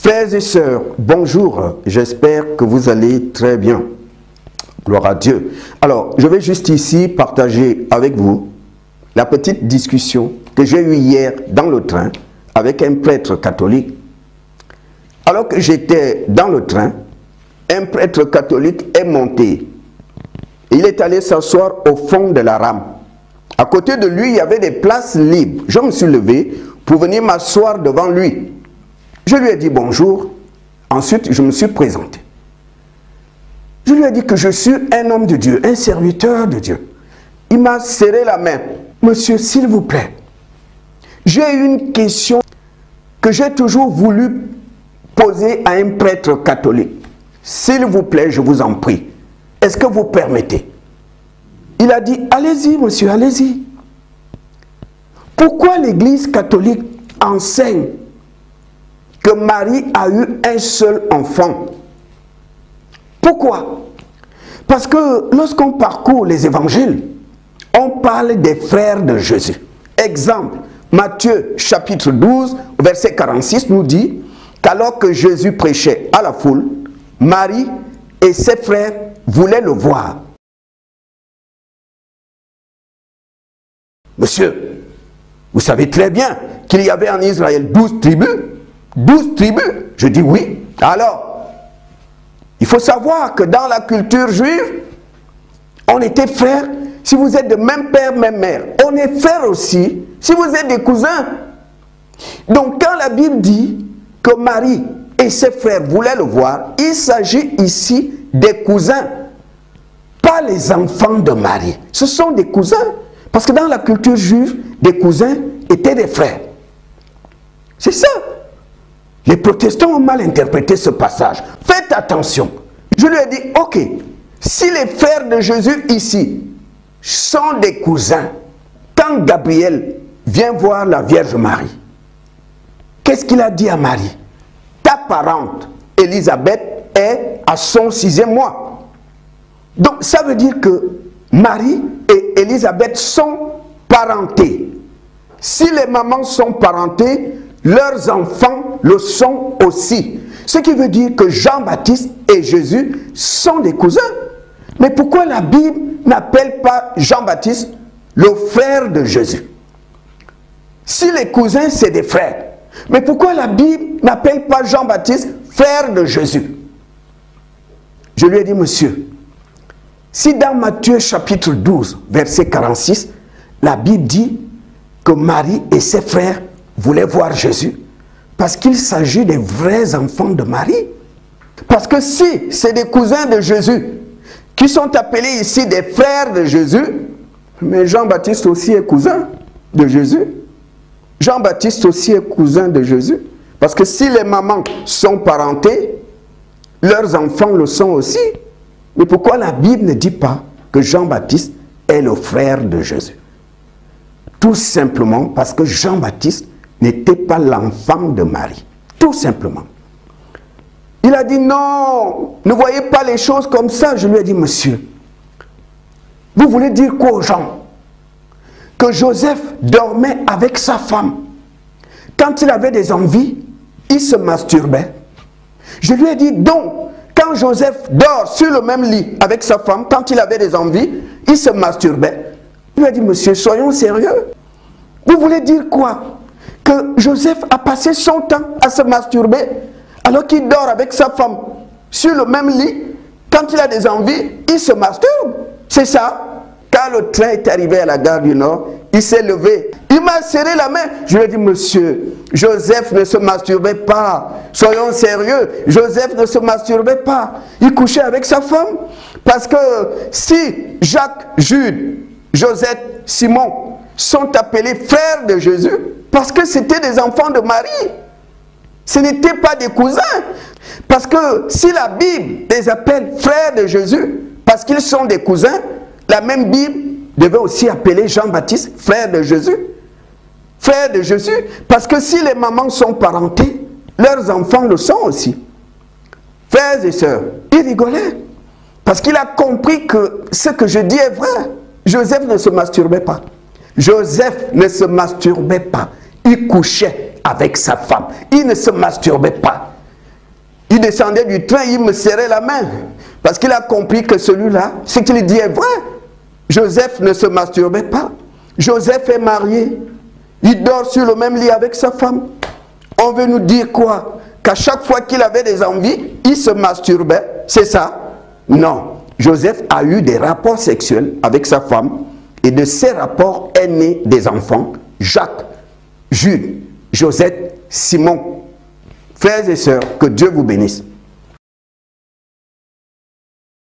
Frères et sœurs, bonjour, j'espère que vous allez très bien. Gloire à Dieu. Alors, je vais juste ici partager avec vous la petite discussion que j'ai eue hier dans le train avec un prêtre catholique. Alors que j'étais dans le train, un prêtre catholique est monté. Il est allé s'asseoir au fond de la rame. À côté de lui, il y avait des places libres. Je me suis levé pour venir m'asseoir devant lui. Je lui ai dit bonjour. Ensuite, je me suis présenté. Je lui ai dit que je suis un homme de Dieu, un serviteur de Dieu. Il m'a serré la main. Monsieur, s'il vous plaît, j'ai une question que j'ai toujours voulu poser à un prêtre catholique. S'il vous plaît, je vous en prie. Est-ce que vous permettez? Il a dit, allez-y, monsieur, allez-y. Pourquoi l'Église catholique enseigne que Marie a eu un seul enfant? Pourquoi? Parce que lorsqu'on parcourt les évangiles, on parle des frères de Jésus. Exemple, Matthieu chapitre 12, verset 46 nous dit qu'alors que Jésus prêchait à la foule, Marie et ses frères voulaient le voir. Monsieur, vous savez très bien qu'il y avait en Israël 12 tribus. 12 tribus? Je dis oui. Alors, il faut savoir que dans la culture juive, on était frères. Si vous êtes de même père, même mère, on est frères aussi. Si vous êtes des cousins. Donc quand la Bible dit que Marie et ses frères voulaient le voir, il s'agit ici des cousins, pas les enfants de Marie. Ce sont des cousins. Parce que dans la culture juive, des cousins étaient des frères. C'est ça. Les protestants ont mal interprété ce passage. Faites attention. Je lui ai dit, ok, si les frères de Jésus ici sont des cousins, quand Gabriel vient voir la Vierge Marie, qu'est-ce qu'il a dit à Marie? Ta parente, Élisabeth, est à son 6e mois. Donc ça veut dire que Marie et Élisabeth sont parentés. Si les mamans sont parentées, leurs enfants le sont aussi. Ce qui veut dire que Jean-Baptiste et Jésus sont des cousins. Mais pourquoi la Bible n'appelle pas Jean-Baptiste le frère de Jésus? Si les cousins, c'est des frères. Mais pourquoi la Bible n'appelle pas Jean-Baptiste frère de Jésus? Je lui ai dit, monsieur, si dans Matthieu chapitre 12, verset 46, la Bible dit que Marie et ses frères voulaient voir Jésus, parce qu'il s'agit des vrais enfants de Marie. Parce que si c'est des cousins de Jésus, qui sont appelés ici des frères de Jésus, mais Jean-Baptiste aussi est cousin de Jésus. Jean-Baptiste aussi est cousin de Jésus. Parce que si les mamans sont parentées, leurs enfants le sont aussi. Mais pourquoi la Bible ne dit pas que Jean-Baptiste est le frère de Jésus? Tout simplement parce que Jean-Baptiste n'était pas l'enfant de Marie. Tout simplement. Il a dit non, ne voyez pas les choses comme ça. Je lui ai dit, monsieur, vous voulez dire quoi aux gens? Que Joseph dormait avec sa femme. Quand il avait des envies, il se masturbait. Je lui ai dit donc, quand Joseph dort sur le même lit avec sa femme, quand il avait des envies, il se masturbait. Je lui ai dit, monsieur, soyons sérieux. Vous voulez dire quoi? Que Joseph a passé son temps à se masturber alors qu'il dort avec sa femme sur le même lit. Quand il a des envies, il se masturbe. C'est ça. Quand le train est arrivé à la gare du Nord, il s'est levé. Il m'a serré la main. Je lui ai dit, monsieur, Joseph ne se masturbait pas. Soyons sérieux. Joseph ne se masturbait pas. Il couchait avec sa femme. Parce que si Jacques, Jude, Josette, Simon sont appelés frères de Jésus, parce que c'était des enfants de Marie. Ce n'étaient pas des cousins. Parce que si la Bible les appelle frères de Jésus, parce qu'ils sont des cousins, la même Bible devait aussi appeler Jean-Baptiste frère de Jésus. Frère de Jésus, parce que si les mamans sont parentées, leurs enfants le sont aussi. Frères et sœurs, il rigolait. Parce qu'il a compris que ce que je dis est vrai. Joseph ne se masturbait pas. Joseph ne se masturbait pas. Il couchait avec sa femme. Il ne se masturbait pas. Il descendait du train, il me serrait la main. Parce qu'il a compris que celui-là, ce qu'il dit est vrai. Joseph ne se masturbait pas. Joseph est marié. Il dort sur le même lit avec sa femme. On veut nous dire quoi? Qu'à chaque fois qu'il avait des envies, il se masturbait. C'est ça? Non. Joseph a eu des rapports sexuels avec sa femme. Et de ces rapports est né des enfants. Jacques, Jules, Josette, Simon. Frères et sœurs, que Dieu vous bénisse.